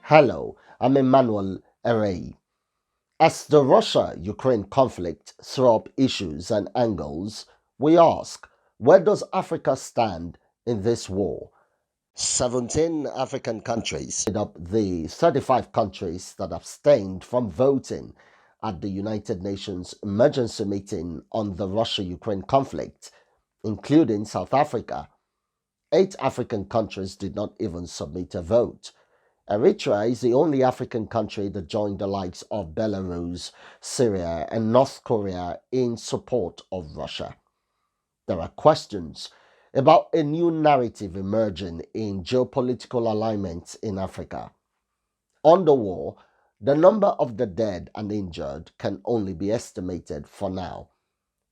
Hello, I'm Emmanuel Ere. As the Russia-Ukraine conflict throws up issues and angles, we ask, where does Africa stand in this war? 17 African countries made up the 35 countries that abstained from voting at the United Nations emergency meeting on the Russia-Ukraine conflict, including South Africa. 8 African countries did not even submit a vote. Eritrea is the only African country that joined the likes of Belarus, Syria, and North Korea in support of Russia. There are questions about a new narrative emerging in geopolitical alignments in Africa. On the war, the number of the dead and injured can only be estimated for now.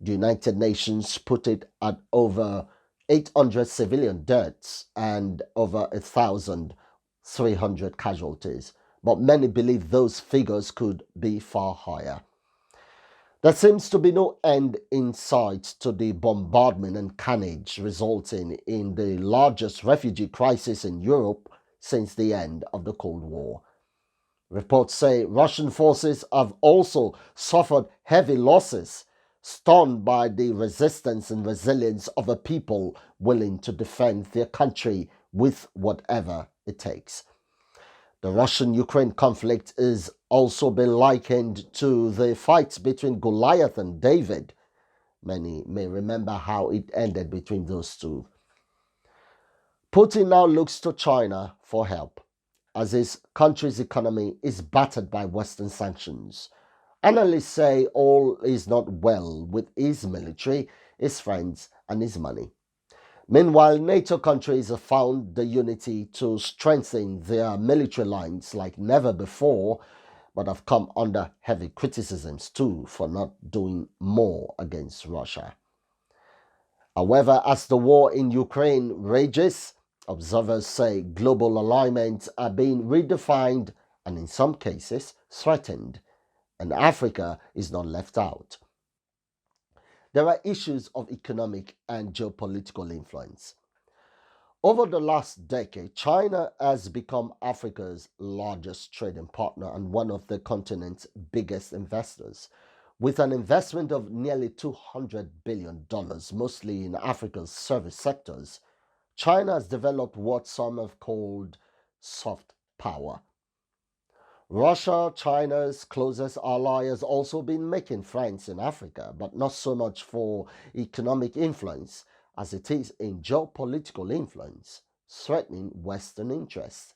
The United Nations put it at over 800 civilian deaths and over 1,300 casualties, but many believe those figures could be far higher. There seems to be no end in sight to the bombardment and carnage resulting in the largest refugee crisis in Europe since the end of the Cold War. Reports say Russian forces have also suffered heavy losses, stunned by the resistance and resilience of a people willing to defend their country with whatever it takes. The Russian-Ukraine conflict is also been likened to the fight between Goliath and David. Many may remember how it ended between those two. Putin now looks to China for help, as his country's economy is battered by Western sanctions. Analysts say all is not well with his military, his friends, and his money. Meanwhile, NATO countries have found the unity to strengthen their military lines like never before, but have come under heavy criticisms too for not doing more against Russia. However, as the war in Ukraine rages, observers say global alignments are being redefined and in some cases threatened, and Africa is not left out. There are issues of economic and geopolitical influence. Over the last decade, China has become Africa's largest trading partner and one of the continent's biggest investors. With an investment of nearly $200 billion, mostly in Africa's service sectors, China has developed what some have called soft power. Russia, China's closest ally, has also been making friends in Africa, but not so much for economic influence as it is in geopolitical influence, threatening Western interests.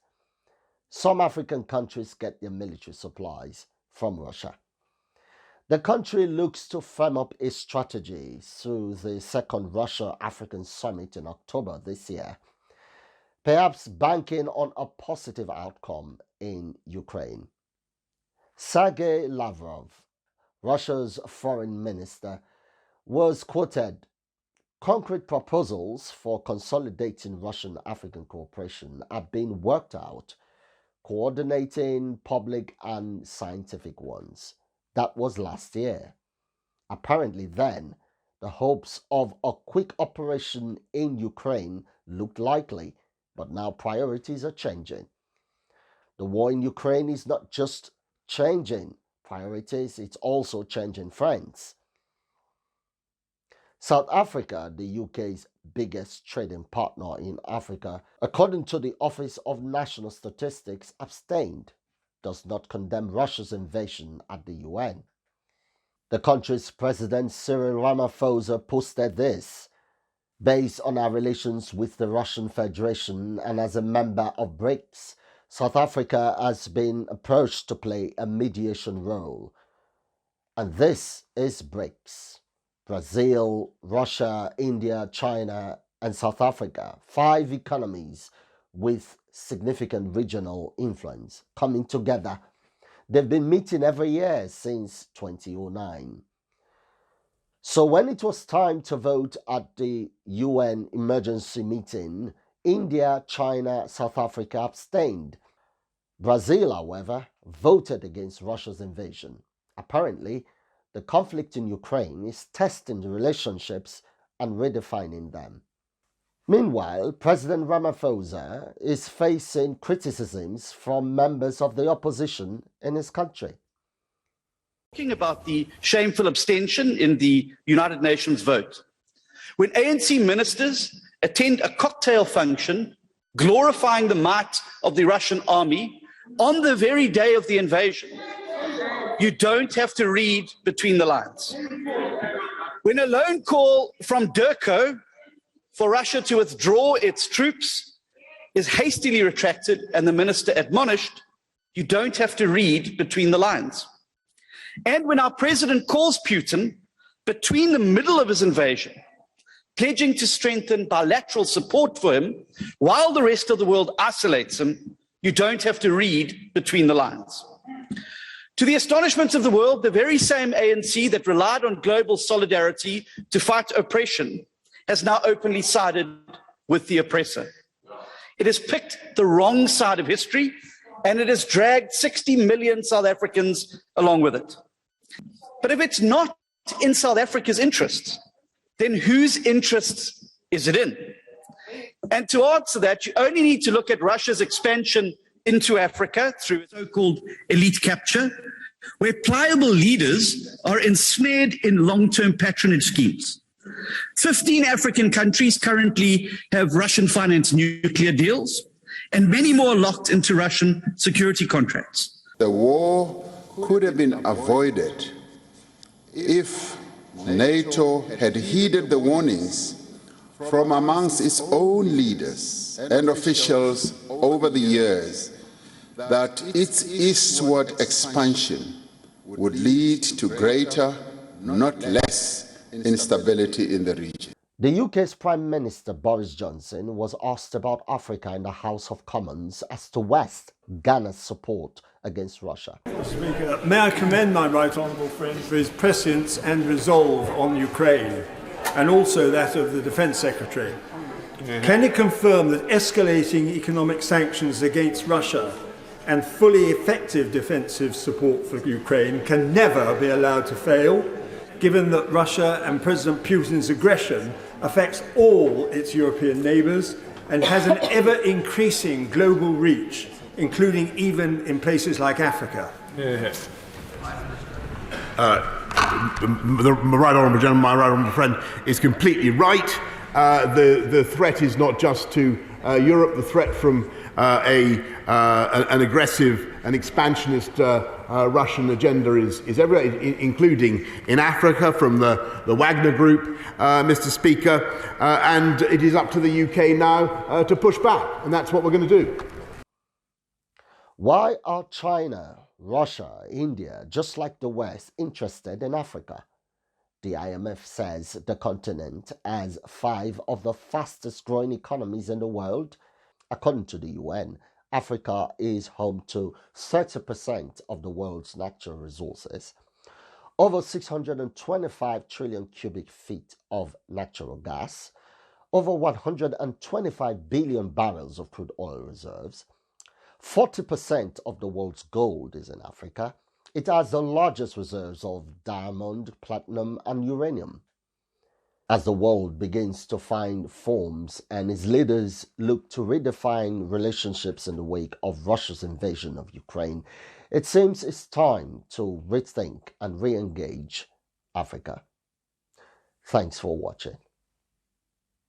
Some African countries get their military supplies from Russia. The country looks to firm up its strategy through the second Russia-African summit in October this year, perhaps banking on a positive outcome in Ukraine. Sergei Lavrov, Russia's foreign minister, was quoted, "Concrete proposals for consolidating Russian-African cooperation are being worked out, coordinating public and scientific ones." That was last year. Apparently then, the hopes of a quick operation in Ukraine looked likely, but now priorities are changing. The war in Ukraine is not just changing priorities, it's also changing friends. South Africa, the UK's biggest trading partner in Africa, according to the Office of National Statistics, abstained, does not condemn Russia's invasion at the UN. The country's President Cyril Ramaphosa posted this: "Based on our relations with the Russian Federation and as a member of BRICS, South Africa has been approached to play a mediation role. And this is BRICS. Brazil, Russia, India, China, and South Africa, 5 economies with significant regional influence coming together. They've been meeting every year since 2009. So when it was time to vote at the UN emergency meeting, India, China, South Africa abstained. Brazil, however, voted against Russia's invasion. Apparently, the conflict in Ukraine is testing the relationships and redefining them. Meanwhile, President Ramaphosa is facing criticisms from members of the opposition in his country. Talking about the shameful abstention in the United Nations vote. When ANC ministers attend a cocktail function glorifying the might of the Russian army on the very day of the invasion, you don't have to read between the lines. When a lone call from Durko for Russia to withdraw its troops is hastily retracted and the minister admonished, you don't have to read between the lines. And when our president calls Putin between the middle of his invasion, pledging to strengthen bilateral support for him while the rest of the world isolates him, you don't have to read between the lines. To the astonishment of the world, the very same ANC that relied on global solidarity to fight oppression has now openly sided with the oppressor. It has picked the wrong side of history, and it has dragged 60 million South Africans along with it. But if it's not in South Africa's interests, then whose interests is it in? And to answer that, you only need to look at Russia's expansion into Africa through so-called elite capture, where pliable leaders are ensnared in long-term patronage schemes. 15 African countries currently have Russian-financed nuclear deals, and many more locked into Russian security contracts. The war could have been avoided if NATO had heeded the warnings from amongst its own leaders and officials over the years that its eastward expansion would lead to greater, not less, instability in the region. The UK's Prime Minister Boris Johnson was asked about Africa in the House of Commons as to West Ghana's support against Russia. Mr. Speaker, may I commend my right honourable friend for his prescience and resolve on Ukraine, and also that of the Defence Secretary. Can he confirm that escalating economic sanctions against Russia and fully effective defensive support for Ukraine can never be allowed to fail, given that Russia and President Putin's aggression affects all its European neighbours and has an ever-increasing global reach, including even in places like Africa? The right honourable gentleman, my right honourable friend, is completely right. The threat is not just to Europe. The threat from an aggressive and expansionist Russian agenda is everywhere, including in Africa from the Wagner Group, Mr. Speaker, and it is up to the UK now to push back, and that's what we're going to do. Why are China, Russia, India, just like the West, interested in Africa? The IMF says the continent has 5 of the fastest growing economies in the world. According to the UN, Africa is home to 30% of the world's natural resources, over 625 trillion cubic feet of natural gas, over 125 billion barrels of crude oil reserves. 40% of the world's gold is in Africa. It has the largest reserves of diamond, platinum, and uranium. As the world begins to find forms and its leaders look to redefine relationships in the wake of Russia's invasion of Ukraine, it seems it's time to rethink and re-engage Africa. Thanks for watching.